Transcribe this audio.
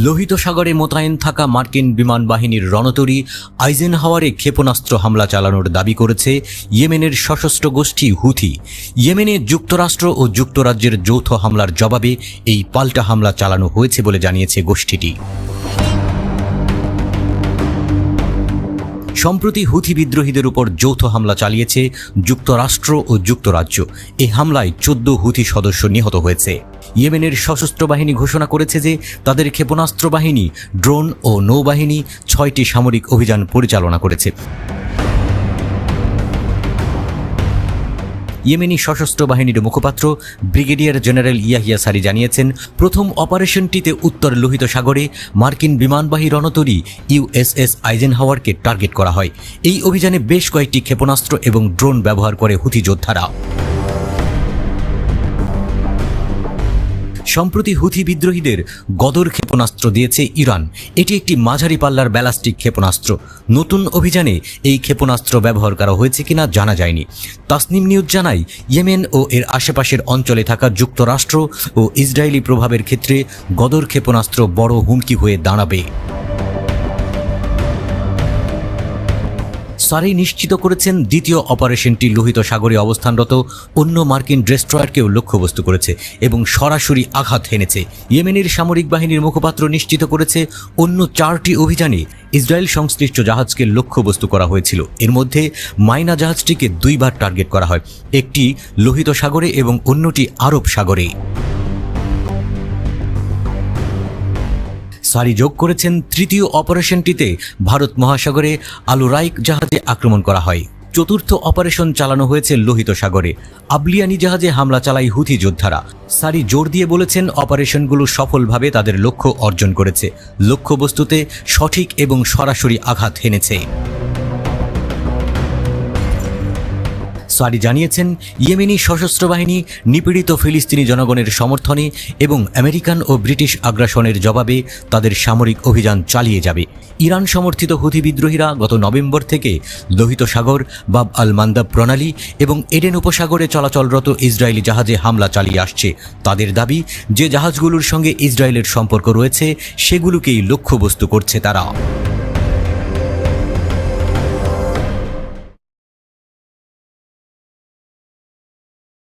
লোহিত সাগরে মোতায়েন থাকা মার্কিন বিমান বাহিনীর রণতরী আইজেনহাওয়ারে ক্ষেপণাস্ত্র হামলা চালানোর দাবি করেছে ইয়েমেনের সশস্ত্র গোষ্ঠী হুথি। ইয়েমেনে যুক্তরাষ্ট্র ও যুক্তরাজ্যের যৌথ হামলার জবাবে এই পাল্টা হামলা চালানো হয়েছে বলে জানিয়েছে গোষ্ঠীটি। সম্প্রতি হুথি বিদ্রোহীদের উপর যৌথ হামলা চালিয়েছে যুক্তরাষ্ট্র ও যুক্তরাজ্য। এই হামলায় 14 হুথি সদস্য নিহত হয়েছে। ইয়েমেনের সশস্ত্র বাহিনী ঘোষণা করেছে যে তাদের ক্ষেপণাস্ত্র বাহিনী, ড্রোন ও নৌবাহিনী 6টি সামরিক অভিযান পরিচালনা করেছে। ইয়েমেনি সশস্ত্র বাহিনীর মুখপাত্র ব্রিগেডিয়ার জেনারেল ইয়াহিয়া সারি জানিয়েছেন, প্রথম অপারেশনটিতে উত্তর লোহিত সাগরে মার্কিন বিমানবাহী রণতরী ইউএসএস আইজেনহাওয়ারকে টার্গেট করা হয়। এই অভিযানে বেশ কয়েকটি ক্ষেপণাস্ত্র এবং ড্রোন ব্যবহার করে হুথি যোদ্ধারা। সম্প্রতি হুথি বিদ্রোহীদের গদর ক্ষেপণাস্ত্র দিয়েছে ইরান। এটি একটি মাঝারি পাল্লার ব্যালাস্টিক ক্ষেপণাস্ত্র। নতুন অভিযানে এই ক্ষেপণাস্ত্র ব্যবহার করা হয়েছে কিনা জানা যায়নি। তাসনিম নিউজ জানায়, ইয়েমেন ও এর আশেপাশের অঞ্চলে থাকা যুক্তরাষ্ট্র ও ইসরায়েলি প্রভাবের ক্ষেত্রে গদর ক্ষেপণাস্ত্র বড় হুমকি হয়ে দাঁড়াবে। সারি নিশ্চিত করেছেন, দ্বিতীয় অপারেশনটি লোহিত সাগরে অবস্থানরত অন্য মার্কিন ডেস্ট্রয়ারকেও লক্ষ্যবস্তু করেছে এবং সরাসরি আঘাত হেনেছে। ইয়েমেনের সামরিক বাহিনীর মুখপাত্র নিশ্চিত করেছে, অন্য 4টি অভিযানে ইসরায়েল সংশ্লিষ্ট জাহাজকে লক্ষ্যবস্তু করা হয়েছিল। এর মধ্যে মাইনা জাহাজটিকে 2বার টার্গেট করা হয়, একটি লোহিত সাগরে এবং অন্যটি আরব সাগরে। সারি যোগ করেছেন, তৃতীয় অপারেশনটিতে ভারত মহাসাগরে আলুরাইক জাহাজে আক্রমণ করা হয়। চতুর্থ অপারেশন চালানো হয়েছে লোহিত সাগরে। আবলিয়ানি জাহাজে হামলা চালায় হুথি যোদ্ধারা। সারি জোর দিয়ে বলেছেন, অপারেশনগুলো সফলভাবে তাদের লক্ষ্য অর্জন করেছে, লক্ষ্যবস্তুতে সঠিক এবং সরাসরি আঘাত হেনেছে। সারি জানিয়েছেন, ইয়েমেনি সশস্ত্র বাহিনী নিপীড়িত ফিলিস্তিনি জনগণের সমর্থনে এবং আমেরিকান ও ব্রিটিশ আগ্রাসনের জবাবে তাদের সামরিক অভিযান চালিয়ে যাবে। ইরান সমর্থিত হুথি বিদ্রোহীরা গত নভেম্বর থেকে লোহিত সাগর, বাব আল মান্দাব প্রণালী এবং এডেন উপসাগরে চলাচলরত ইসরায়েলি জাহাজে হামলা চালিয়ে আসছে। তাদের দাবি, যে জাহাজগুলোর সঙ্গে ইসরায়েলের সম্পর্ক রয়েছে সেগুলোকেই লক্ষ্যবস্তু করছে তারা।